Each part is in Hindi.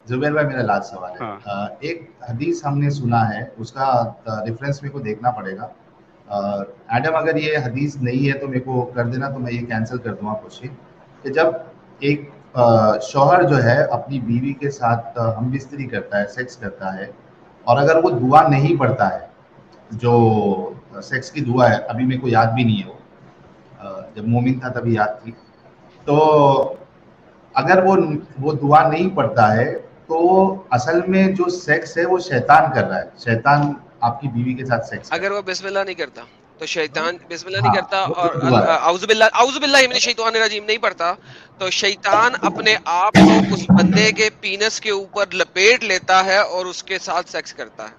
जुबैर भाई, मेरा लास्ट सवाल है। हाँ एक हदीस हमने सुना है, उसका रेफरेंस मेरे को देखना पड़ेगा। एडम, अगर ये हदीस नहीं है तो मेरे को कर देना, तो मैं ये कैंसिल कर दूंगा क्वेश्चन। कि जब एक शौहर जो है अपनी बीवी के साथ हम बिस्तरी करता है, सेक्स करता है, और अगर वो दुआ नहीं पढ़ता है, जो सेक्स की दुआ है, अभी मेरे को याद भी नहीं है वो, जब मोमिन था तभी याद थी। तो अगर वो दुआ नहीं पढ़ता है, तो असल में जो सेक्स है वो शैतान कर रहा है, शैतान आपकी बीवी के साथ सेक्स कर अगर रहा वो बिस्मिल्लाह नहीं करता तो शैतान बिस्मिल्लाह है। नहीं हाँ, करता वो और जो दुआ है। औजुबिल्लाह मिनश शैतानिर रजीम नहीं पढ़ता, तो शैतान अपने आप को उस बंदे के पीनस के ऊपर लपेट लेता है और उसके साथ सेक्स करता है।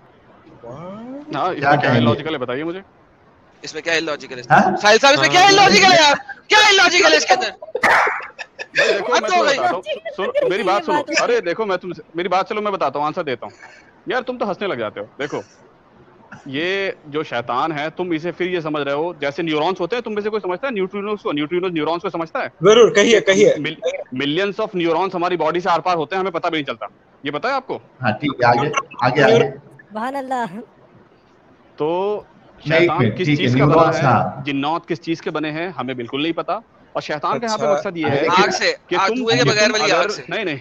हाँ, क्या इसमें क्या कहेंगे? इलॉजिकल है बताइए मुझे। इसमें क्या इलॉजिकल है? हाँ? साहिल साहब, इसमें क्या इलॉजिकल है यार? क्या इलॉजिकल है इसके अंदर? भाई देखो हद मैं हो तुम्हें गई। बताता हूँ, सुनो मेरी ये बात सुनो। बात होती अरे है। देखो मैं तुमसे मेरी बात, चलो मैं बताता हूँ, आंसर देता हूँ। यार तुम तो हंसने लग जाते हो। देखो ये जो शैतान है, तुम इसे फिर ये समझ रहे हो जैसे न्यूरॉन्स होते हैं। तुम में से कोई समझता है न्यूट्रिनोस को? न्यूट्रिनोस को समझता है जरूर कहिए कि कहिए। मिलियंस ऑफ न्यूरॉन्स हमारी बॉडी से आर पार होते हैं, हमें पता भी नहीं चलता। ये पता है आपको? हाँ, ठीक है, आगे आगे न्यूरो आगे। सुभान अल्लाह। तो नहीं, एक शैतान मिनट, किस ठीक है, चीज का बना न्यूरॉन्स, है, हाँ। जिन्नौत किस चीज के बने हैं, हमें बिल्कुल नहीं पता। और शैतान का यहाँ पे अच्छा मकसद ये अरे है आग लेकिन से, कि तुम धुएं के बगैर वाली आग अगर से। नहीं नहीं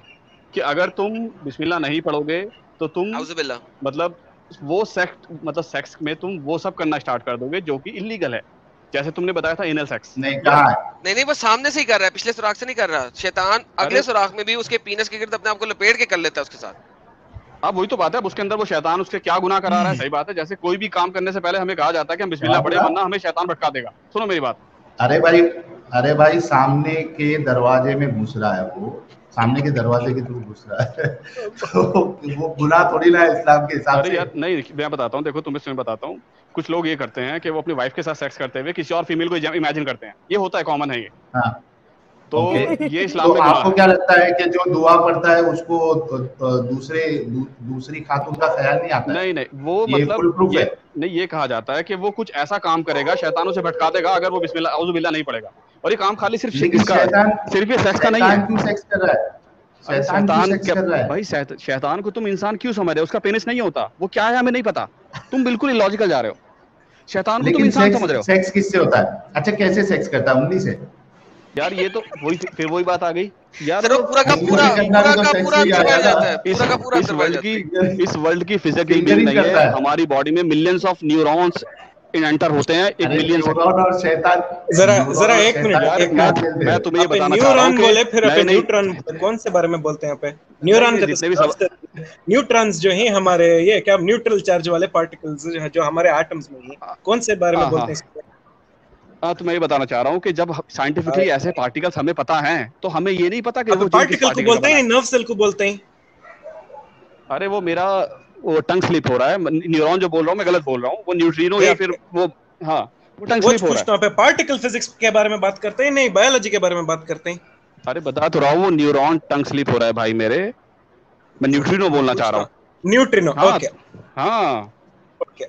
कि अगर तुम बिस्मिल्लाह नहीं पढ़ोगे तो तुम औजुबिल्लाह। मतलब वो सेक्स में तुम वो सब करना स्टार्ट कर दोगे जो कि इलीगल है। जैसे तुमने बताया था एनल सेक्स। नहीं, यार कहा है? नहीं नहीं, वो सामने से ही कर रहा है, पिछले सुराख से नहीं कर रहा। शैतान अगले अरे सुराख में भी उसके पीनस के गिर्द अपने आप को लपेट के कर लेता है उसके साथ। अब वही तो बात है, अब उसके अंदर वो शैतान उसके क्या गुनाह करा रहा है। सही बात है, जैसे कोई भी काम करने से पहले हमें कहा जाता है कि हम क्या बिस्मिल्लाह पढ़े, बोला? वरना हमें शैतान भटका देगा। सुनो मेरी बात। अरे भाई, अरे भाई, सामने के दरवाजे में घुस रहा है वो, सामने के दरवाजे के थ्रू घुस रहा है। तो वो गुनाह थोड़ी ना है इस्लाम के हिसाब अरे से। यार नहीं, मैं बताता हूँ, देखो तुम्हें बताता हूँ। कुछ लोग ये करते हैं कि वो अपनी वाइफ के साथ सेक्स करते हुए किसी और फीमेल को इमेजिन करते हैं। ये होता है, कॉमन है ये। हाँ, तो ओके। ये तो इस्लाम में गुनाह आपको है। क्या लगता है कि जो दुआ पढ़ता है उसको दूसरी खातून का ख्याल नहीं आता है? नहीं नहीं, वो ये मतलब फुल प्रूफ ये है। नहीं, ये कहा जाता है कि वो कुछ ऐसा काम करेगा, शैतानों से भटका देगा अगर वो बिस्मिल्लाह औज़ु बिल्लाह नहीं पढ़ेगा। और ये काम खाली सिर्फ लेकिन इसका, सिर्फ ये सेक्स का नहीं है। शैतान क्यों सेक्स कर रहा है? अरे शैतान क्यों शैतान सेक्स क्या कर रहा है? भाई, शैतान को तुम इंसान क्यों समझ रहे हो? उसका पेनिस नहीं होता, वो क्या है हमें नहीं पता। तुम बिल्कुल इलॉजिकल जा रहे हो। शैतान को तुम लेकिन इंसान समझ रहे हो। सेक्स किससे होता है? अच्छा, कैसे सेक्स करता है? उंगली से? यार ये तो वही बात आ गई यार। सर वो पूरा का उंगली पूरा से करना भी पूरा तो का सेक्स पूरा ही आ अंदर गया बैठ ना। जाता है, इस पूरा का पूरा इस अंदर बैठ वर्ल्ड की जाता है। इस वर्ल्ड की फिजिकल बीइंग फिंगरिंग नहीं है। करता है। हमारी बॉडी में मिलियंस ऑफ न्यूरॉन्स एंटर होते हैं, एक अरे मिलियन से। न्यूरॉन और शैतान, जरा न्यूरॉन जरा और एक मिनट, शैतान यार एक एक मैं मिनट। साथ मिलते मैं हैं। तुम्हें ये आप बताना चाह रहा हूँ न्यूरॉन कि बोले, फिर आप नहीं नहीं न्यूट्रॉन, कौन से बारे में बोलते हैं? यहाँ पे नहीं न्यूरॉन नहीं, का तो जितने भी साफ से न्यूट्रॉन्स जो हैं हमारे, ये क्या न्यूट्रल चार्ज वाले पार्टिकल्स जो हमारे एटम्स में हैं, कौन से बारे में हाँ बोलते हाँ हैं इसको? हाँ, तो मैं ये बताना चाह रहा हूँ कि जब साइंटिफिकली ऐसे पार्टिकल्स हमें पता हैं, तो हमें ये नहीं पता कि आप वो जीव किस पार्टिकल को पार्टिकल का बोलते बना हैं, है। नर्व सेल को बोलते हैं? अरे वो टंग स्लिप हो रहा है। न्यूरॉन जो बोल रहा हूँ मैं गलत बोल रहा हूँ, वो न्यूट्रिनो या फिर एक वो, हाँ, वो टंग वो स्लिप हो रहा पूछता हूँ, पे पार्टिकल फिजिक्स के बारे में बात करते हैं, नहीं बायोलॉजी के बारे में बात करते हैं? है। अरे बता तो रहा हूँ, वो न्यूरॉन टंग स्लिप हो रहा है भाई मेरे। मैं न्यूट्रिनो बोलना चाह पूछता रहा हूँ। हूँ, न्यूट्रिनो। हाँ ओके हाँ, ओके।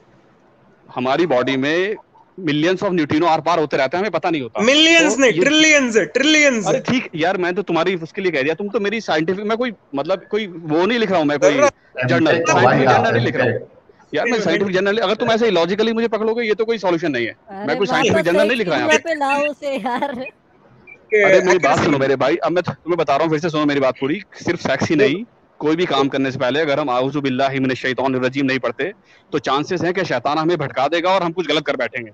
हमारी बॉडी में मिलियंस ऑफ न्यूट्रिनो आर पार होते रहते हैं, हमें पता नहीं होता। मिलियंस तो नहीं, ये, ट्रिलियंस है, ट्रिलियंस अरे है। ठीक यार, मैं तो तुम्हारी उसके लिए कह दिया। तुम तो मेरी साइंटिफिक, मैं कोई मतलब कोई वो नहीं लिख रहा हूँ, मैं कोई जरा जर्नल, एमटेक हो भाई साइंटिफिक आप, जर्नल नहीं लिख रहा हूँ। एमटेक। यार मैं साइंटिफिक जर्नल, अगर तुम ऐसे लॉजिकली मुझे पकड़ोगे, ये तो कोई सॉल्यूशन नहीं है। मैं अरे कोई साइंटिफिक वापस जर्नल नहीं सेक्स लिख की रहा यहाँ दुआ पे। पे लाओ उसे यार। अरे मेरी बात सुनो एक्यूरेसी। मेरे भाई, अब मैं तुम्हें बता रहा हूँ, फिर से सुनो मेरी बात पूरी। सिर्फ सेक्स ही नहीं, कोई भी काम करने से पहले अगर हम आऊज़ु बिल्लाहि मिनश शैतानिर रजीम नहीं पढ़ते, तो चांसेस हैं कि शैतान हमें भटका देगा और हम कुछ गलत कर बैठेंगे।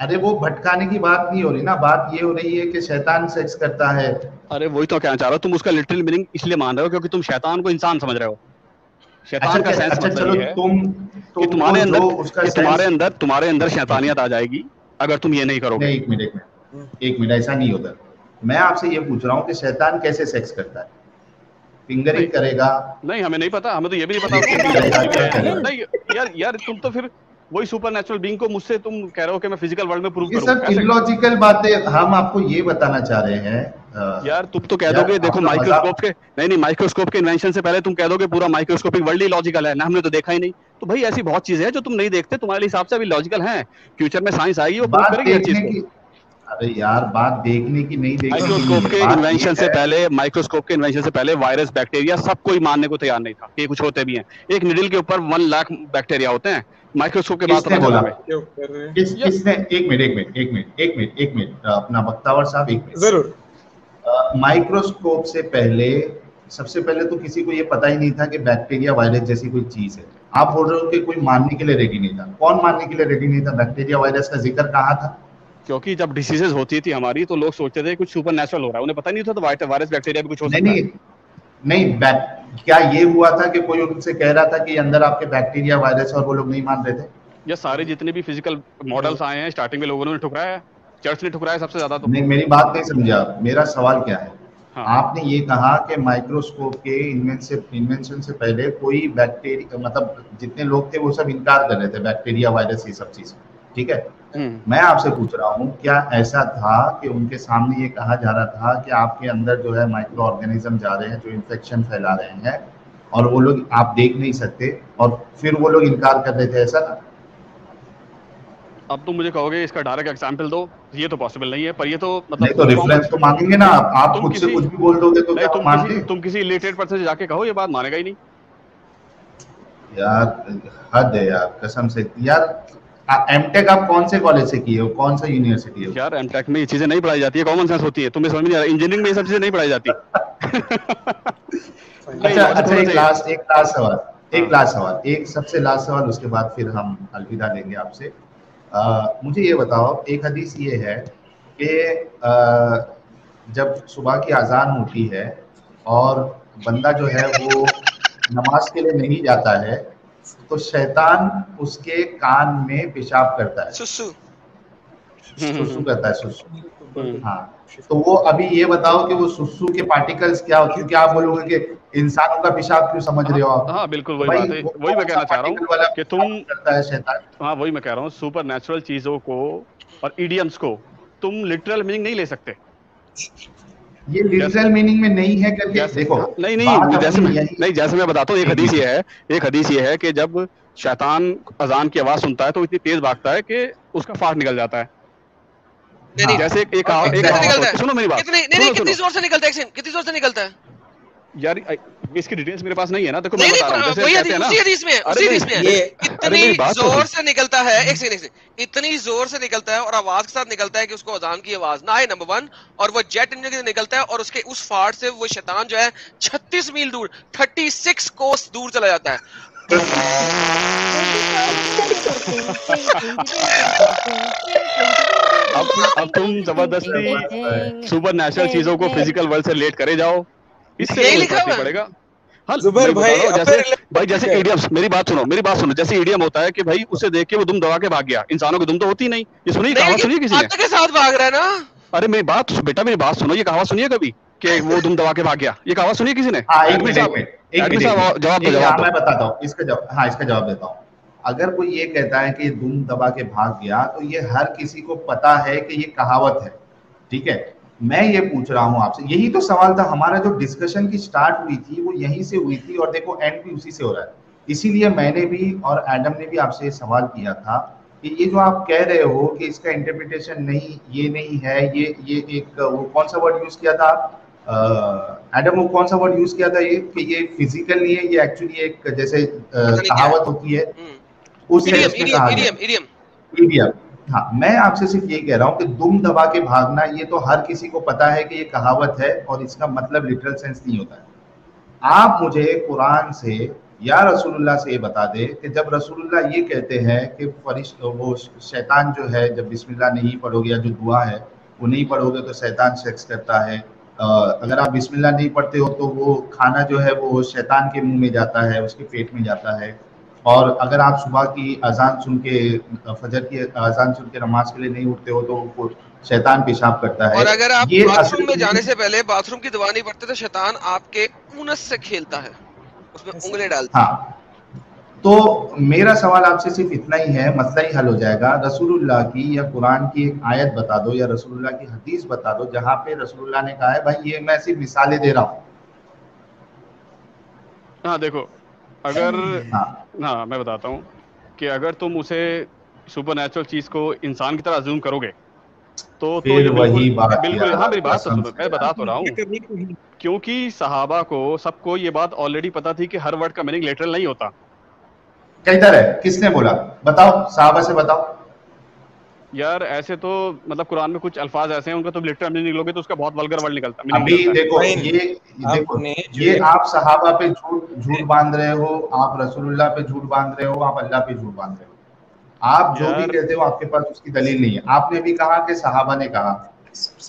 अरे वो भटकाने की बात नहीं हो रही ना, बात ये हो रही है कि शैतान सेक्स करता है। अरे वही तो कहना चाह रहा हूँ, तुम उसका लिटरल मीनिंग इसलिए मान रहे हो क्योंकि तुम शैतान को इंसान समझ रहे हो। शैतान का सेंस अच्छा, मतलब चलो ये है कि तुमको जो उसका सेंस। तुम्हारे अंदर शैतानियत आ जाएगी अगर तुम ये नहीं करोगे। नहीं, एक मिनट, ऐसा नहीं होता। मैं आपसे ये पूछ रहा हूँ कि शैतान कैसे सेक्स करता है? नहीं फिंगरिंग करेगा? नहीं, हमें नहीं पता, हमें तो ये भी नहीं पता उसके लिपस्टिक पीनस करेगा? कितनी क्या है। करेगा? नहीं यार तुम तो फिर वही सुपर नेचुरल बीइंग को मुझसे तुम कह रहे हो कि मैं फिजिकल वर्ल्ड में प्रूव ये करूं, सब ऐसे? इलॉजिकल बातें हम आपको ये बताना चाह रहे हैं। यार तुम तो कह यार दोगे, देखो अपना माइक्रोस्कोप मजाक। के, नहीं माइक्रोस्कोप के इन्वेंशन से पहले तुम कह दोगे पूरा माइक्रोस्कोपिक वर्ल्ड ही लॉजिकल है ना, हमने तो देखा ही नहीं। तो भाई ऐसी बहुत चीजें हैं जो तुम नहीं देखते, तुम्हारे हिसाब से अभी लॉजिकल हैं। फ्यूचर में साइंस आएगी, वो प्रूव बात करेगी हर चीज देखने को। की अरे यार बात देखने की नहीं, देखने की माइक्रोस्कोप नहीं के है, बात इन्वेंशन ये से है पहले, माइक्रोस्कोप के इन्वेंशन से पहले वायरस, बैक्टीरिया सब कोई मानने को तैयार नहीं था कि कुछ होते भी हैं। एक निडल के ऊपर 1 लाख बैक्टीरिया होते हैं, माइक्रोस्कोप के बाद किसने पता चला बोला? हमें। क्या कर रहे हैं? किसने? एक मिनट अपना वक्तावर साहब, एक मिनट। जरूर। माइक्रोस्कोप से पहले, सबसे पहले तो किसी को ये पता ही नहीं था कि बैक्टीरिया वायरस जैसी कोई चीज है। आप बोल रहे हो कि कोई मानने के लिए रेडी नहीं था। कौन मानने के लिए रेडी नहीं था? बैक्टीरिया वायरस का जिक्र कहाँ था? क्योंकि जब डिसीजेज होती थी हमारी तो लोग सोचते थे कुछ सुपर नेचुरल हो रहा है, उन्हें पता नहीं था तो वायरस बैक्टीरिया भी कुछ हो नहीं सकता है। नहीं नहीं, क्या ये हुआ था कि कोई उनसे कह रहा था कि अंदर आपके बैक्टीरिया वायरस, और वो लोग नहीं मान रहे थे? ये सारे जितने भी फिजिकल मॉडल्स आए हैं स्टार्टिंग में लोगों ने ठुकराया है, चर्च ने ठुकराया सबसे ज्यादा। तो नहीं, मेरी बात नहीं समझा। मेरा सवाल क्या है? हाँ। आपने ये कहा कि माइक्रोस्कोप के इन्वेंशन से पहले कोई बैक्टीरिया, मतलब जितने लोग थे वो सब इनकार कर रहे थे बैक्टीरिया वायरस ये सब चीज, ठीक है? मैं आपसे पूछ रहा हूँ, क्या ऐसा था कि उनके सामने ये कहा जा रहा था कि आपके अंदर जो है माइक्रो ऑर्गेनिज्म जा रहे हैं जो इन्फेक्शन फैला रहे हैं, और वो लोग आप देख नहीं सकते, और फिर वो लोग इनकार कर रहे थे, ऐसा ना? अब तुम मुझे कहोगे इसका डायरेक्ट एग्जांपल दो, ये तो पॉसिबल नहीं है, पर ये तो मतलब नहीं तो रेफरेंस तो मांगेंगे ना आप खुद से कुछ भी बोल दोगे तो क्या हम मान लें? तुम किसी इलिटरेट पर्सन से जाके कहो, ये बात मानेगा ही नहीं यार। हद है यार, कसम से यार। एमटेक आप कौन से कॉलेज से किए हो, कौन सा यूनिवर्सिटी है? यार। एमटेक में ये चीजें नहीं पढ़ाई जाती है, कॉमन सेंस होती है, तुम्हें समझ नहीं आ रहा। इंजीनियरिंग में ये सब चीजें नहीं पढ़ाई जाती। अच्छा, एक लास्ट सवाल, एक सबसे लास्ट सवाल, उसके बाद फिर हम अलविदा लेंगे आपसे। मुझे ये बताओ, एक हदीस ये है कि जब सुबह की अजान होती है और बंदा जो है वो नमाज के लिए नहीं जाता है, तो शैतान उसके कान में पेशाब करता है, सुसु करता है, सुसु। हाँ, तो वो अभी ये बताओ कि वो सुसु के पार्टिकल्स क्या होते हैं? क्या आप बोलोगे कि इंसानों का पेशाब क्यों समझ रहे हो आप? हाँ बिल्कुल वही बात है, वही मैं कहना चाह रहा हूँ कि तुम करता है शैतान। हाँ वही मैं कह रहा हूँ, सुपर नेचुरल चीजों को और इडियम्स को तुम लिटरल मीनिंग नहीं ले सकते। ये लिटरल मीनिंग में नहीं है करके देखो। नहीं, जैसे मैं बताता हूँ, एक हदीस ये है कि जब शैतान अजान की आवाज सुनता है तो इतनी तेज भागता है कि उसका फाट निकल जाता है। जैसे एक सुनो मेरी बात, कितनी जोर से निकलता है? कितनी जोर से निकलता है यार? इसकी डिटेल्स मेरे पास नहीं है ना। देखो मैं बता रहा हूं, वही हदीस में इतनी जोर से निकलता है, एक सेकंड, इतनी जोर से निकलता है और आवाज के साथ निकलता है कि उसको अजान की आवाज ना आए, नंबर 1, और वो जेट इंजन के निकलता है और उसके उस फाड़ से वो शैतान जो है 36 मील दूर, 36 कोस दूर चला जाता है। अब तुम जबरदस्ती सुपर नेचुरल चीजों को फिजिकल वर्ल्ड से रिलेट करे जाओ, इससे लिखा पड़ेगा। हाँ जुबैर भाई, जैसे इडियम्स, मेरी बात सुनो, जैसे इडियम होता है कि भाई उसे देख के वो दुम दबा के भाग गया। इंसानों की दुम तो होती नहीं। ये सुनिए, कहावत सुनिए किसी ने? के साथ भाग रहा है ना। अरे मेरी बात सुनो, ये कहावत सुनिए कभी कि वो दुम दबा के भाग गया? ये कहावत सुनिए किसी ने? जवाब मैं बताता हूँ इसका जवाब देता हूँ। अगर कोई ये कहता है कि दुम दबा के भाग गया, तो ये हर किसी को पता है कि ये कहावत है, ठीक है? मैं ये पूछ रहा हूँ आपसे, यही तो सवाल था हमारा, जो डिस्कशन की स्टार्ट हुई थी वो यहीं से हुई थी, और देखो एंड भी उसी से हो रहा है। इसीलिए मैंने भी और एडम ने भी आपसे ये सवाल किया था कि ये जो आप कह रहे हो कि इसका इंटरप्रिटेशन नहीं, ये नहीं है, ये एक वो कौन सा वर्ड यूज किया था एडम, वो कौन सा वर्ड यूज किया था ये, कि ये फिजिकल नहीं है, ये एक्चुअली एक जैसे कहावत होती है उस इडियम। हाँ, मैं आपसे सिर्फ ये कह रहा हूँ कि दुम दबा के भागना, ये तो हर किसी को पता है कि ये कहावत है और इसका मतलब लिटरल सेंस नहीं होता है। आप मुझे कुरान से या रसूलुल्लाह से ये बता दे कि जब रसूलुल्लाह ये कहते हैं कि वो शैतान जो है, जब बिस्मिल्लाह नहीं पढ़ोगे या जो दुआ है वो नहीं पढ़ोगे तो शैतान सेक्स करता है। अगर आप बिस्मिल्लाह नहीं पढ़ते हो तो वो खाना जो है वो शैतान के मुंह में जाता है, उसके पेट में जाता है। और अगर आप सुबह की अजान सुन के, फजर की अजान सुन के नमाज के लिए नहीं उठते हो तो शैतान पेशाब करता है। और अगर आप बाथरूम में जाने से पहले बाथरूम की दुआ नहीं पढ़ते तो शैतान आपके ऊनस से खेलता है, उसमें उंगली डालता है। हाँ, तो मेरा सवाल आपसे सिर्फ इतना ही है, मसला ही हल हो जाएगा। रसूलुल्लाह की या कुरान की एक आयत बता दो या रसूलुल्लाह की हदीस बता दो जहां पे रसूलुल्लाह ने कहा है भाई ये मैं सिर्फ मिसालें दे रहा हूँ। हाँ देखो, अगर हाँ मैं बताता हूँ कि अगर तुम उसे सुपर नेचुरल चीज को इंसान की तरह अज्यूम करोगे तो फिर ये वही बात बिल्कुल यार, हाँ मेरी बात तो कसम सुनो, से मैं यार। बता तो रहा हूँ। क्योंकि सहाबा को सबको ये बात ऑलरेडी पता थी कि हर वर्ड का मीनिंग लिटरल नहीं होता। किधर है, किसने बोला, बताओ, साहबा से बताओ। यार ऐसे तो मतलब कुरान में कुछ अल्फाज ऐसे हैं उनका तो लिटरल मीनिंग लोगे तो उसका बहुत वल्गर वर्ड निकलता मीनिंग अभी निकलता है। देखो नहीं, देखो आपने जो ये एक आप सहाबा पे झूठ झूठ बांध रहे हो, आप रसूलुल्लाह पे झूठ बांध रहे हो, आप अल्लाह पे झूठ बांध रहे हो। आप जो भी यार कहते हो आपके पास उसकी दलील नहीं है। आपने भी कहा कि सहाबा ने कहा,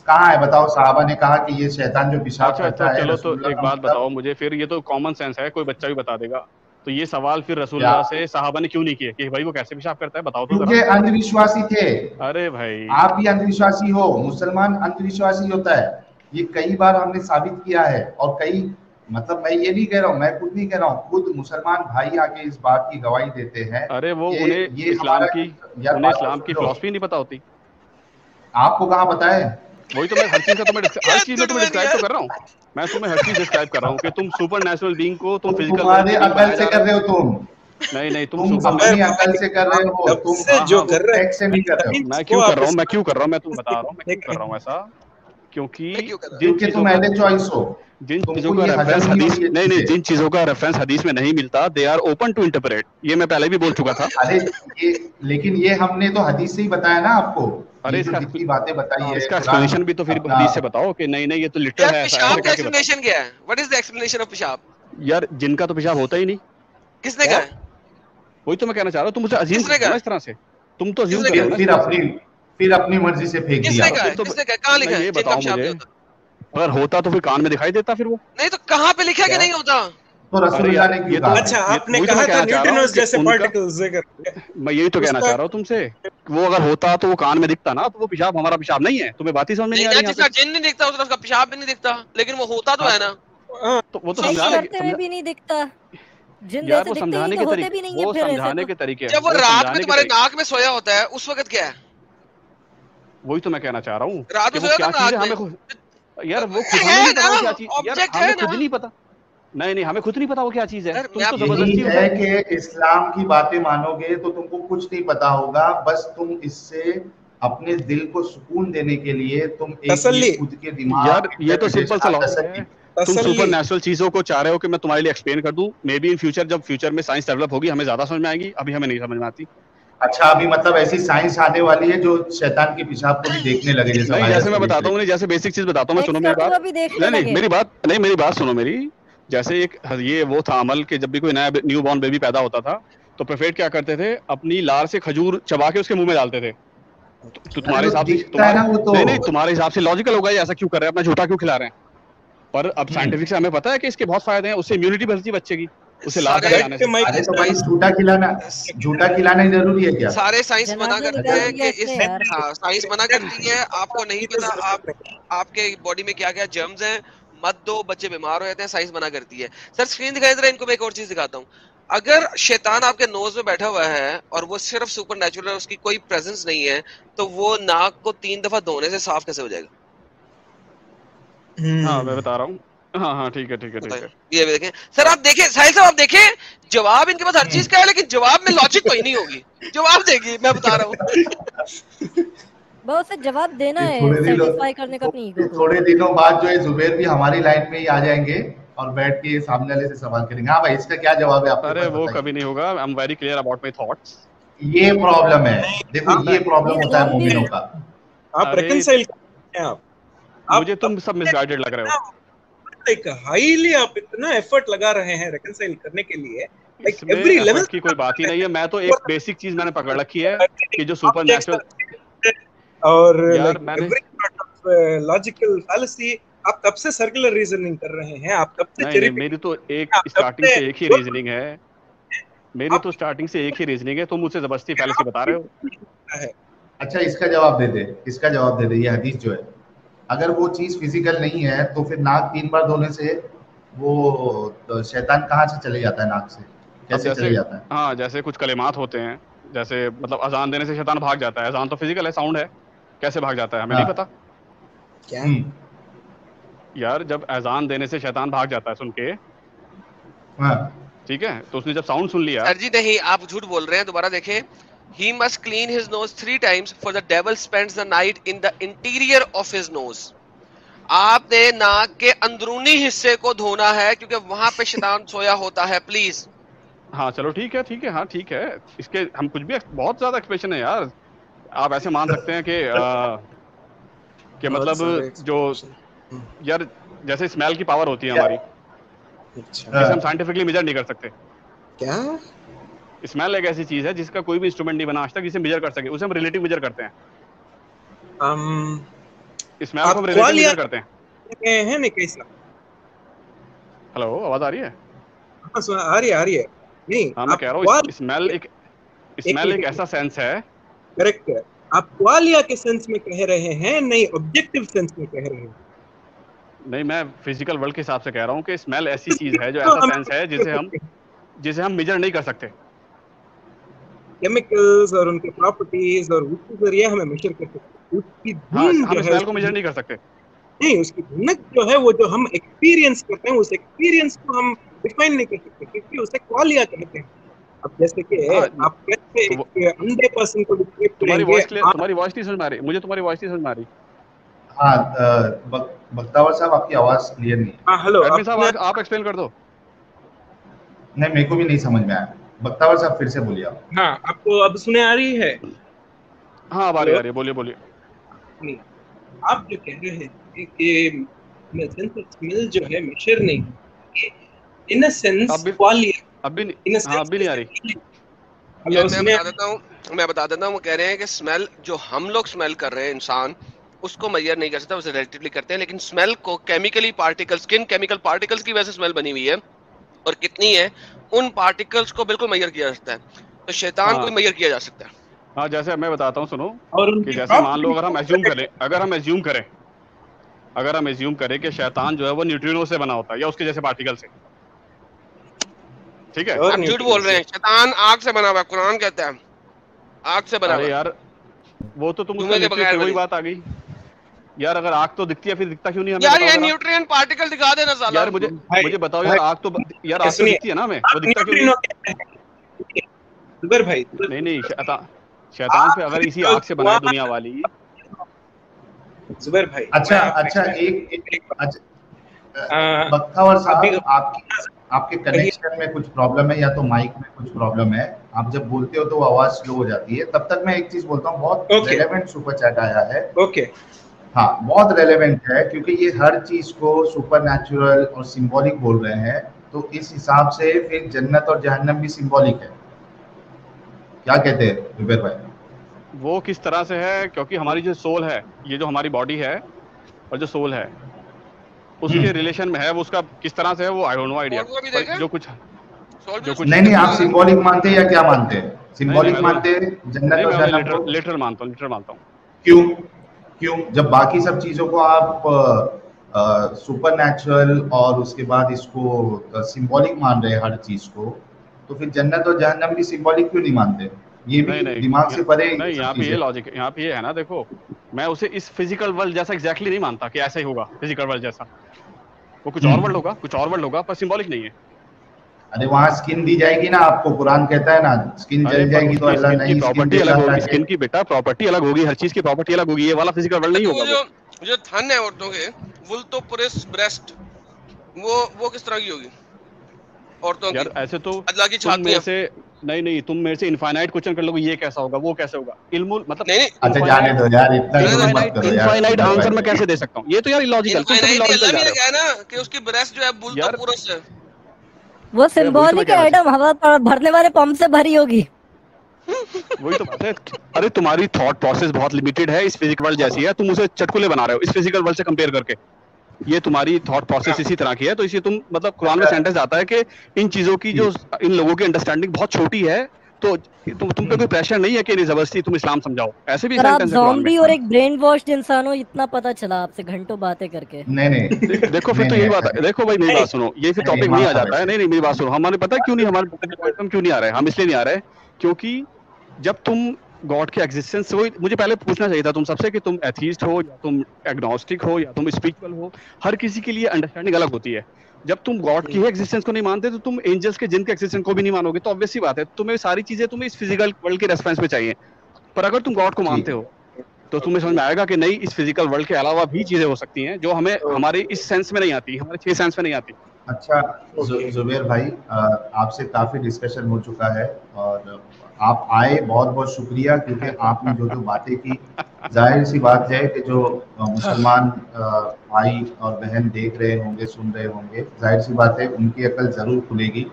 कहाँ है बताओ, सहाबा ने कहा कि ये शैतान जो पेशाब अच्छा तो करता है, चलो तो रसूलुल्लाह एक का बात बताओ मतलब मुझे फिर, ये तो कॉमन सेंस है, कोई बच्चा भी बता देगा। तो ये सवाल फिर क्या? रसूलुल्लाह से सहाबा ने क्यों नहीं किया कि भाई वो कैसे पेशाब करता है, बताओ तो क्योंकि जरा। अंधविश्वासी थे। अरे भाई आप भी अंधविश्वासी हो, मुसलमान अंधविश्वासी होता है, ये कई बार हमने साबित किया है। और कई मतलब मैं ये नहीं कह रहा हूँ, मैं खुद नहीं कह रहा हूँ, खुद मुसलमान भाई आके इस बात की गवाही देते हैं अरे वो कि उन्हें ये इस्लाम हमारा, की यार उन्हें बात तो इस्लाम सुन की लो, फिलॉसफी नहीं पता होती। आपको कहाँ पता है? वही तो मैं हर चीज का तुम्हें हर क्या चीज में तुम्हें गुड डिस्क्राइब तो यार। कर रहा हूँ। मैं तुम्हें हर चीज डिस्क्राइब कर रहा हूँ कि तुम सुपर नेचुरल बीइंग को तुम तो फिजिकल वर्ल्ड तुम्हारे से बीइंग अकल बनाया से जा कर रहे रहे हो तुम हो। नहीं नहीं तुम तुम सुपर अबे अपनी नेचुरल। अकल से कर रहे आप हो, तब तुम से हाँ जो हाँ कर रहे फैक्ट से नहीं कर रहे हो। मैं को क्यों कर आप रहा हूँ, मैं इस क्यों कर रहा हूँ, मैं तुम्हें बता रहा हूँ मैं नहीं क्यों कर रहा हूँ ऐसा। मैं क्योंकि क्यों कर रहा हूँ? जिन क्योंकि चीजों तुम का अहले चॉइस हो, जिन चीजों तुमको का ये रेफरेंस हजम नहीं हदीस होती है नहीं नहीं चीजें। जिन चीजों का रेफरेंस हदीस में नहीं मिलता they are open to interpret, ये मैं पहले भी बोल चुका था। अरे ये, लेकिन ये हमने तो हदीस से ही बताया ना आपको। अरे ये जो इसका जितनी बातें बताई है इसका कुरान एक्सप्लेनेशन भी तो फिर अपना, हदीस से बताओ कि नहीं नहीं ये तो लिटरल यार है, ऐसा पेशाब ऐसे का करके बताओ। एक्सप्लेनेशन क्या है? What is the explanation of पेशाब? यार जिनका तो पेशाब होता ही नहीं। किसने क्या? कहा है? वही तो मैं कहना चाह रहा हूँ, तुम मुझे अज्यूम कर किसने रहे हो कहा ना है? इस तरह से, तुम तो अज्यूम किसने कर रहे कहा हो है? ना इस तरह से। फिर अपनी मर्जी से फेंक दिया। किसने कहा फिर है? तो किसने कहा है? कहाँ मैं लिखा है ये जिनका बताओ पेशाब मुझे, नहीं होता? अगर होता तो फिर कान में दिखाई देता फिर वो। नहीं तो कहाँ पे लिखा है कि क्या? नहीं होता? तो अरे रसूलुल्लाह यार ने क्यों ये तो कहा अच्छा, फिर? आपने वही तो कहा मैं था कहना चाह रहा हूँ न्यूट्रिनोस कि जैसे उनका, पार्टिकल्स करके मैं यही तो कहना उसका चाह रहा हूँ तुमसे कि वो अगर होता तो वो कान में दिखता ना, तो वो पेशाब हमारा पेशाब नहीं है। तुम्हें बात ही समझ में नहीं नहीं आ ना, रही यहाँ पे। जिसका जिन नहीं दिखता उसका पेशाब भी नहीं दिखता, लेकिन वो होता तो हाँ है ना। हाँ, तो वो तो सेक्स समझाने करते हुए भी नहीं दिखता, जिन यार जैसे वो दिखते ही नहीं समझाने तो के होते तरीके, भी नहीं है वो फिर ऐसे समझाने तो। के तरीके, जब वो वो रात में समझाने के तुम्हारे तरीके। नाक में सोया होता है उस वक्त क्या है? वही तो मैं कहना चाह रहा हूँ रात कि में वो सोया क्या होता है चीज है, नाक में। हमें यार वो खुद हमें है नहीं ना, पता वो क्या चीज, यार ऑब्जेक्ट है हमें ना। खुद नहीं पता। नहीं नहीं हमें खुद नहीं पता वो क्या चीज है, यार मैं तुम तो आपको यही जबरदस्ती है मतलब। कि इस्लाम की बातें मानोगे तो तुमको कुछ नहीं पता होगा, बस तुम इससे अपने दिल को सुकून देने के लिए तुम एक ये तसल्ली खुद के दिमाग यार ये तो सिंपल सा इंटरप्रिटेशन लॉजिक है, तसल्ली। तुम सुपर तसल्ली नेचुरल चीजों को चाह रहे हो कि मैं तुम्हारे लिए एक्सप्लेन कर दूं, मे बी इन फ्यूचर, जब फ्यूचर में साइंस डेवलप होगी हमें ज्यादा समझ में आएगी, अभी हमें नहीं समझ में आती। अच्छा, अभी मतलब ऐसी साइंस आने वाली है जो शैतान के पेशाब को भी देखने लगे, जैसे नहीं वायरस जैसे को मैं देख बताता रहे हूँ, हैं। नहीं जैसे बेसिक चीज बताता हूँ मैं, सुनो मेरी एक्सपर्ट बात। को भी देखने नहीं नहीं लगे। मेरी बात, नहीं मेरी बात सुनो मेरी। जैसे एक ये वो था अमल कि जब भी कोई नया न्यू बॉर्न बेबी पैदा होता था तो प्रोफेट क्या करते थे, अपनी लार से खजूर चबा के उसके मुंह में डालते थे। तो अरे तुम्हारे वो हिसाब से दिखता है ना वो तो। नहीं नहीं तुम्हारे हिसाब से लॉजिकल होगा ये, ऐसा क्यों कर रहे हैं, अपना झूठा क्यों खिला रहे हैं। पर अब हम्म। साइंटिफिक से हमें पता है कि इसके बहुत फायदे हैं, उससे इम्यूनिटी बढ़ती है बच्चे की, उसे लार का सारे खिलाने से। माइक अरे तो भाई साइंस झूठा खिलाना ही जरूरी है क्या? सारे साइंस मना जनाजे करते निकाल हैं दिया कि इसने इस यार। हाँ साइंस मना करती है, आपको नहीं पता आप आपके बॉडी में क्या क्या जर्म्स हैं, मत दो, बच्चे बीमार हो जाते हैं, साइंस मना करती है। सर स्क्रीन दिखाई दे रहा है इनको, मैं एक और चीज दिखाता हूँ। अगर शैतान आपके नोज में बैठा हुआ है और वो सिर्फ सुपर नेचुरल है, उसकी कोई प्रेजेंस नहीं है, तो वो नाक को 3 दफा धोने से साफ कैसे हो जाएगा? हाँ मैं बता रहा हूँ, हाँ हाँ ठीक है ठीक है ठीक बताइए। है। ये भी देखें सर, आप देखें साहिल साहब, आप देखें जवाब इनके पास हर चीज का है, लेकिन जवाब में लॉजिक कोई नहीं होगी। जवाब देगी, मैं बता रहा हूँ। बहुत से जवाब देना ये है थोड़े दिनों सेटिस्फाई करने का अपनी ईगो को। थोड़े दिनों बाद जो है जुबेर भी हमारी लाइन में ही आ जाएंगे और बैठ के सामने वाले से सवाल करेंगे, हाँ भाई इसका क्या जवाब है आपके अरे पास, वो बताइए। कभी नहीं होगा, I am very clear about my thoughts. ये प्रॉब्लम है, देखो पता ये है प्रॉब्लम ये होता है ज़ॉम्बी। मोमिनों का। आप अरे रिकंसाइल करते हैं आप मुझे तुम सब मिसगाइडेड लग रहे हो। लाइक हाईली आप इतना एफर्ट लगा रहे हैं रिकंसाइल करने के लिए, लाइक इसमें एवरी लेवल एफर्ट की कोई बात ही नहीं है, मैं तो एक बेसिक चीज मैंने पकड़ रखी है कि जो सुपर नेचुरल, और यार लाइक मैंने every sort of logical fallacy. आप कब से सर्कुलर रीजनिंग कर रहे हैं, आप कब से नहीं चेरी नहीं मेरी तो एक आप कब स्टार्टिंग से से एक ही रीजनिंग है, मेरी आप तो स्टार्टिंग से एक ही रीजनिंग है, तुम मुझसे जबरदस्ती फैलेसी बता रहे हो। है अच्छा इसका जवाब दे दे, इसका जवाब दे दे, ये हदीस जो है अगर वो चीज फिजिकल नहीं है तो फिर नाक 3 बार धोने से वो तो शैतान कहाँ से चले जाता है, नाक से अब कैसे जैसे, चले जाता है? हाँ जैसे कुछ कलिमात होते हैं, जैसे मतलब अजान देने से शैतान भाग जाता है, अजान तो फिजिकल है, साउंड है, कैसे भाग जाता है हमें नहीं पता। हाँ। क्या? यार जब अजान देने से शैतान भाग जाता है सुन के, हाँ। ठीक है, तो उसने जब साउंड सुन लिया। सर जी नहीं, आप झूठ बोल रहे हैं, दोबारा देखें। He must clean his nose 3 times, for the devil spends the night in the interior of his nose. आपने नाक के अंदरूनी हिस्से को धोना है क्योंकि वहां पे शैतान सोया होता है। प्लीज। हाँ चलो ठीक है, ठीक है, हाँ ठीक है, इसके हम कुछ भी बहुत ज्यादा एक्सप्रेशन है यार। आप ऐसे मान सकते हैं कि मतलब जो यार जैसे स्मेल की पावर होती है हमारी, जिसे हम साइंटिफिकली मेजर नहीं कर सकते। क्या स्मेल एक ऐसी चीज है जिसका कोई भी इंस्ट्रूमेंट नहीं बना आज तक जिसे मेजर कर सके, उसे हम रिलेटिव मेजर करते हैं। स्मेल को हम रिलेटिव मेजर करते हैं नहीं कैसा? हेलो, आवाज आ रही है? आ रही है नहीं, हाँ मैं कह रहा हूँ स्मेल एक ऐसा सेंस है। करेक्ट है, आप क्वालिया के सेंस में कह रहे हैं, नहीं ऑब्जेक्टिव सेंस में कह रहे हैं। नहीं, मैं फिजिकल वर्ल्ड के हिसाब से कह रहा हूँ कि स्मेल ऐसी चीज है जो ऐसा सेंस है जिसे हम मेजर नहीं कर सकते। केमिकल्स और उनके प्रॉपर्टीज और उसके जरिए हमें मेजर कर सकते हैं। उसकी धुन हम स्मेल को मेजर नहीं कर सकते। नहीं, उसकी धुनक जो है वो जो हम एक्सपीरियंस करते हैं, उस एक्सपीरियंस को हम डिफाइन नहीं कर सकते क्योंकि उसे क्वालिया कहते हैं। अब जैसे कि आप कैसे एक अंधे पर्सन को डिस्क्राइब करेंगे? तुम्हारी वॉइस नहीं समझ में आ रही मुझे, तुम्हारी वॉइस नहीं समझ में आ रही। हाँ बख्तावर साहब आपकी आवाज क्लियर नहीं। हाँ हेलो, एडमिन साहब आप एक्सप्लेन कर दो। नहीं, मेरे को भी नहीं समझ में आया। बख्तावर साहब फिर से बोलिए आप। हाँ, आपको अब सुने आ रही है? हाँ अब आ रही है, बोलिए। नहीं, आप जो कह रहे हैं कि सेंस ऑफ स्मेल जो है मेजर नहीं, इन अ सेंस क्वालिटी अभी नहीं आ रही। हेलो, मैं बता देता हूँ। वो कह रहे हैं कि स्मेल जो हम लोग स्मेल कर रहे हैं, इंसान उसको मेजर नहीं कर सकता, उसे रिलेटिवली करते हैं, लेकिन स्मेल को chemically particles, skin chemical particles की वजह से स्मेल बनी हुई है और कितनी है उन पार्टिकल्स को बिल्कुल मेजर किया जा सकता है। तो शैतान को भी मेजर किया जा सकता है। हाँ, जैसे मैं बताता हूँ, सुनो कि जैसे मान लो अगर हम एज्यूम करें कि शैतान जो है वो न्यूट्रिनो से बना होता है या उसके जैसे पार्टिकल से, ठीक है? आप झूठ बोल रहे हैं। शैतान आग से बना हुआ है, कुरान कहता है आग से बना हुआ है। यार वो तो तुम वही बात आ गई यार। अगर आग तो दिखती है फिर दिखता क्यों नहीं हमें? यार ये न्यूट्रिएंट पार्टिकल दिखा देना साला। यार मुझे बताओ यार, आग तो दिखती है ना हमें, वो दिखता क्यों नहीं? जुबैर भाई नहीं शैतान पे अगर इसी आग से बनाए दुनिया वाली। जुबैर भाई अच्छा एक बख्तावर साहब, आपके कनेक्शन में कुछ प्रॉब्लम है या तो माइक में कुछ प्रॉब्लम है। आप जब बोलते हो तो आवाज स्लो हो जाती है। तब तक मैं एक चीज बोलता हूँ, बहुत रेलेवेंट सुपर चैट आया है। ओके, हाँ बहुत रेलेवेंट है क्योंकि ये हर चीज को सुपरनैचुरल और सिंबॉलिक बोल रहे हैं। तो इस हिसाब से फिर जन्नत और जहन्नम भी सिंबॉलिक है। क्या कहते हैं जुबैर भाई? वो किस तरह से है? क्योंकि हमारी जो सोल है, ये जो हमारी बॉडी है और जो सोल है उसके रिलेशन में है। वो उसका किस तरह से है वो आई डोंट नो आइडिया। जो कुछ नहीं आप सिंबॉलिक मानते हैं या क्या मानते हैं? सिंबॉलिक मानते हैं जन्नत और जहन्नम को? लिटरल मानता हूँ। क्यों? जब बाकी सब चीजों को आप सुपरनैचुरल और उसके बाद इसको सिंबॉलिक मान रहे हैं हर चीज को, तो फिर जन्नत और जहन्नम भी सिंबॉलिक क्यों नहीं मानते? ये भी दिमाग से परे नहीं। यहाँ पे ये लॉजिक, यहाँ पे ये है ना, देखो मैं उसे इस फिजिकल वर्ल्ड जैसा एग्जैक्टली नहीं मानता कि ऐसा ही होगा फिजिकल वर्ल्ड जैसा। वो कुछ और वर्ल्ड होगा पर सिंबॉलिक नहीं है। अरे वहाँ स्किन दी जाएगी ना आपको, कुरान कहता है ना स्किन जल जाएगी तो अल्लाह नहीं प्रॉपर्टी अलग होगी। स्किन की बेटा प्रॉपर्टी अलग होगी, हर चीज की प्रॉपर्टी अलग होगी। ये वाला फिजिकल वर्ल्ड नहीं होगा। जो थन है औरतों के, वुल तो ब्रेस्ट, वो किस तरह की होगी औरतों की? यार ऐसे तो अल्लाह की छातियां से नहीं तुम मेरे से इनफाइनाइट क्वेश्चन कर लोगे, ये कैसा होगा वो कैसे होगा, इल्म मतलब नहीं। अच्छा जाने दो यार, इतना मत करो यार। इनफाइनाइट आंसर मैं कैसे दे सकता हूँ? ये तो यार इलॉजिकल। तुम अल्लाह ने कहा ना कि उसकी ब्रेस्ट जो है बुल तो पुरुष है। वो सिंबॉलिक है एडम, हवा भरने वाले पंप से भरी होगी। वही तो बात है। अरे तुम्हारी थॉट प्रोसेस बहुत लिमिटेड है, इस फिजिकल वर्ल्ड जैसी है। तुम उसे चटकुले बना रहे हो इस फिजिकल वर्ल्ड से कंपेयर करके। ये तुम्हारी थॉट प्रोसेस इसी तरह की है, तो इसलिए तुम मतलब कुरान में सेंटेंस आता है कि इन चीजों की जो इन लोगों की अंडरस्टैंडिंग बहुत छोटी है, तो तुम पे कोई प्रेशर नहीं है कि जबरदस्ती तुम इस्लाम समझाओ। ऐसे भी सेंटेंस है कुरान में। और एक ब्रेन वॉश्ड इंसान हो, इतना पता चला आपसे घंटों बातें करके। नहीं देखो फिर तो यही बात है। देखो भाई मेरी बात सुनो, ये फिर टॉपिक नहीं आ जाता है। नहीं मेरी बात सुनो, हमारे पता है क्यों नहीं, हमारे क्यों नहीं आ रहे? हम इसलिए नहीं आ रहे क्योंकि जब तुम गॉड के एग्जिस्टेंस, वो मुझे पहले पूछना चाहिए था तुम सबसे कि तुम एथीस्ट हो या तुम एग्नोस्टिक हो या तुम स्पिरिचुअल हो। हर किसी के लिए अंडरस्टैंडिंग अलग होती है। जब तुम गॉड की एग्जिस्टेंस को नहीं मानते तो तुम एंजल्स के, जिन के एग्जिस्टेंस को भी नहीं मानोगे, तो ऑब्वियस सी बात है तुम्हें सारी चीजें तुम्हें इस फिजिकल वर्ल्ड के रेस्पॉन्स में चाहिए। पर अगर तुम गॉड को मानते हो तो तुम्हें समझ में आएगा कि नहीं, इस फिजिकल वर्ल्ड के अलावा भी चीजें हो सकती हैं जो हमें हमारे इस सेंस में नहीं आती, हमारे 6 सेंस में नहीं आती। अच्छा जुबैर भाई, आपसे काफी डिस्कशन हो चुका है और आप आए, बहुत बहुत शुक्रिया, क्योंकि आपने जो जो बातें की, जाहिर सी बात है कि जो मुसलमान भाई और बहन देख रहे होंगे, सुन रहे होंगे, जाहिर सी बात है उनकी अकल जरूर खुलेगी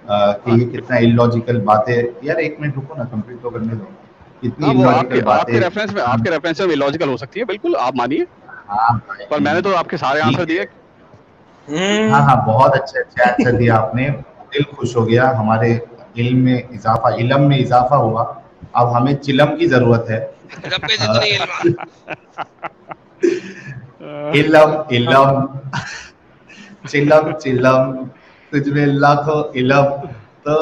कि ये कितना इलॉजिकल बातें। यार एक मिनट रुको ना, कंप्लीट तो करने दो। कितनी इलॉजिकल बातें आपके रेफरेंस में इलॉजिकल हो सकती है, बिल्कुल आप मानिए। हाँ, पर मैंने तो आपके सारे आंसर दिए। हाँ हाँ, बहुत अच्छे अच्छे आंसर दिया आपने, दिल खुश हो गया, हमारे इल्म में इजाफा हुआ। अब हमें चिलम की जरूरत है। इलम इलम चिलम चिलम तुझमें लाखों इलम। तो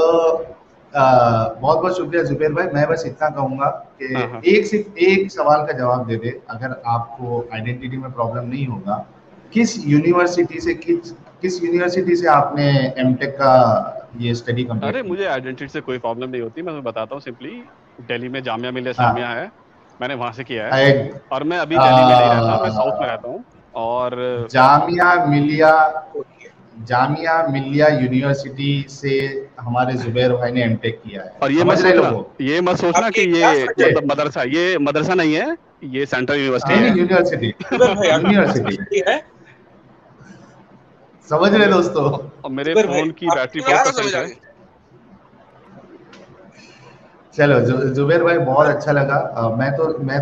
बहुत बहुत शुक्रिया जुबैर भाई। मैं बस इतना कहूंगा कि सिर्फ एक सवाल का जवाब दे दे, अगर आपको आइडेंटिटी में प्रॉब्लम नहीं होगा, किस यूनिवर्सिटी से आपने एमटेक का ये स्टडी कंप्लीट? अरे मुझे आइडेंटिटी से कोई प्रॉब्लम नहीं होती, मैं बताता हूँ सिंपली। दिल्ली में जामिया मिलिया इस्लामिया है, मैंने वहां से किया है। और मैं अभी दिल्ली में नहीं रहता, मैं साउथ में रहता हूँ। और जामिया मिलिया यूनिवर्सिटी से हमारे जुबैर भाई ने एमटेक किया है। और ये मत सोचना कि ये मतलब मदरसा नहीं है, ये सेंट्रल यूनिवर्सिटी है। समझ रहे दोस्तों? और मेरे फोन की बैटरी 4% है। चलो जुबैर भाई, बहुत अच्छा लगा। मैं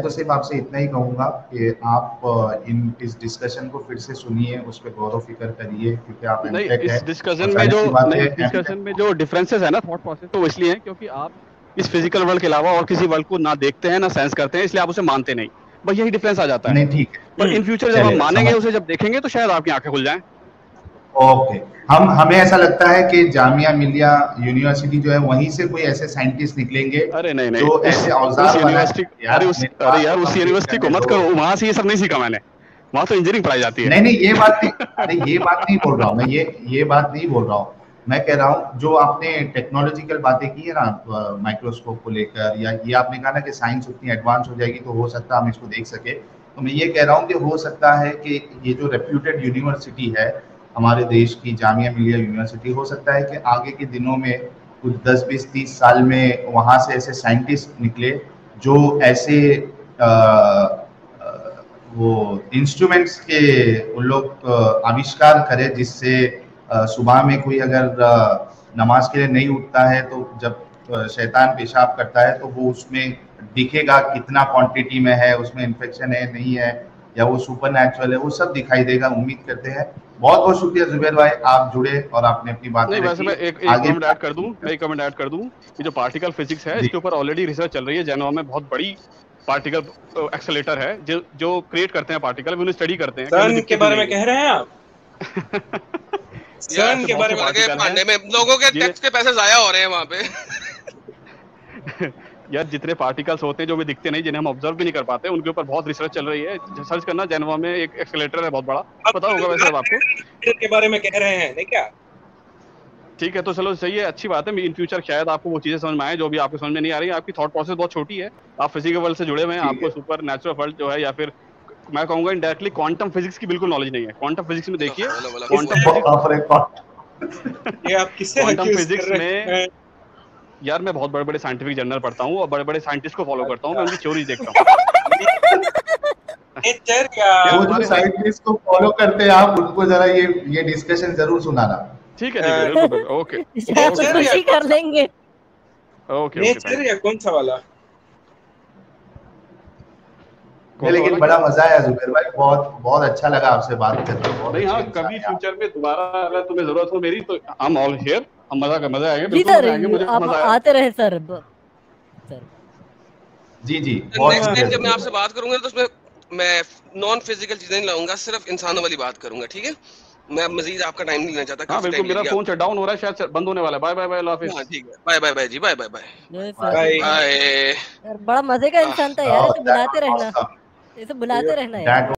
तो सिर्फ आपसे इतना ही कहूंगा कि आप इस डिस्कशन को फिर से सुनिए, उस पर गौर व फिक्र करिए, क्योंकि आप इस डिस्कशन में जो डिफरेंसेस है ना थॉट प्रोसेस, तो इसलिए है क्योंकि आप इस फिजिकल वर्ल्ड के अलावा और किसी वर्ल्ड को ना देखते हैं ना सेंस करते हैं, इसलिए आप उसे मानते नहीं। बस यही डिफरेंस आ जाता है। नहीं, ठीक है। पर इन फ्यूचर जब हम मानेंगे उसे, जब देखेंगे, तो शायद आपकी आंखें खुल जाएं। ओके, हमें ऐसा लगता है कि जामिया मिलिया यूनिवर्सिटी जो है, वहीं से कोई ऐसे साइंटिस्ट निकलेंगे। अरे नहीं जो ऐसे औजार यार उस यूनिवर्सिटी को मत करो, वहां से ये सब नहीं सीखा मैंने, वहां तो इंजीनियरिंग पढ़ाई जाती है। नहीं, ये बात नहीं, अरे ये बात नहीं बोल रहा हूँ मैं, ये बात नहीं बोल रहा हूँ मैं। कह रहा हूँ जो आपने टेक्नोलॉजिकल बातें की है ना, माइक्रोस्कोप को लेकर, या ये आपने कहा ना कि साइंस उतनी एडवांस हो जाएगी तो हो सकता है हम इसको देख सके। तो मैं ये कह रहा हूँ कि हो सकता है कि ये जो रेप्यूटेड यूनिवर्सिटी है हमारे देश की, जामिया मिलिया यूनिवर्सिटी, हो सकता है कि आगे के दिनों में कुछ 10, 20, 30 साल में वहाँ से ऐसे साइंटिस्ट निकले जो ऐसे वो इंस्ट्रूमेंट्स के उन लोग आविष्कार करें, जिससे सुबह में कोई अगर नमाज के लिए नहीं उठता है तो जब शैतान पेशाब करता है तो वो उसमें दिखेगा कितना क्वांटिटी में है, उसमें इन्फेक्शन है नहीं है, या वो सुपर नेचुरल है, वो सब दिखाई देगा। उम्मीद करते हैं। बहुत बहुत शुक्रिया जुबैर भाई, आप जुड़े और आपने अपनी बात नहीं, वैसे मैं एक कमेंट ऐड कर दूं। ये जो पार्टिकल फिजिक्स है, इसके ऊपर ऑलरेडी रिसर्च चल रही है। जेनोवा में बहुत बड़ी पार्टिकल एक्सेलेरेटर है जो क्रिएट करते हैं पार्टिकल, उन्हें स्टडी करते हैं। CERN के बारे में कह रहे हैं आप? CERN के बारे में पढ़ने में लोगों के टैक्स के पैसे जाया हो रहे हैं वहाँ पे। यार जितने पार्टिकल्स होते हैं जो भी दिखते नहीं, जिन्हें हम ऑब्जर्व भी नहीं कर पाते, उनके ऊपर बहुत रिसर्च चल रही है। सर्च करना, जेनोवा में एक एक्सेलेरेटर है बहुत बड़ा, पता होगा वैसे अब आपको। के बारे में कह रहे हैं नहीं क्या? ठीक है, तो चलो सही है, अच्छी बात है। इन फ्यूचर शायद आपको वो चीजें समझ में आए जो भी आपको समझ में नहीं आ रही है। आपकी थॉट प्रोसेस बहुत छोटी है, आप फिजिकल वर्ल्ड से जुड़े हुए हैं, आपको सुपर नेचुरल वर्ल्ड जो है, या फिर मैं कहूंगा इनडायरेक्टली क्वांटम फिजिक्स की बिल्कुल नॉलेज नहीं है। क्वांटम फिजिक्स में देखिए, क्वांटम फिजिक्स में यार मैं बहुत बड़े बड़े साइंटिफिक जर्नल पढ़ता हूँ और बड़े बड़े साइंटिस्ट को फॉलो करता हूँ, मैं उनकी थ्योरीज देखता हूँ। वो जो साइंटिस्ट को फॉलो करते हैं आप, उनको जरा ये डिस्कशन जरूर सुनाना। ठीक है, बिल्कुल, ओके, खुशी कर लेंगे। ओके, नेचर या कौन सा वाला? लेकिन बड़ा मजा आया जुबैर भाई, बहुत अच्छा लगा आपसे बात करके। नहीं, हाँ, कभी फ्यूचर में दोबारा अगर तुम्हें जरूरत हो मेरी, तो हम ऑल हियर, हम मजा आएगा, बिल्कुल मजा आएगा। मुझे आप आते रहे सर। जी नेक्स्ट टाइम जब मैं आपसे बात करूंगा तो उसमें मैं नॉन फिजिकल चीजें नहीं लाऊंगा, सिर्फ इंसानों वाली बात करूंगा, ठीक है? मैं मजीद आपका टाइम नहीं लेना चाहता। हाँ बिल्कुल, मेरा फोन शट डाउन हो रहा है, शायद बंद होने वाला है। बाय बाय बाय, हाफिज। हाँ ठीक है, बाय बाय बाय जी, bye bye bye bye. Bye. यार बड़ा मजे का इंसान था यार, इसे बुलाते रहना, इसे बुलाते रहना यार।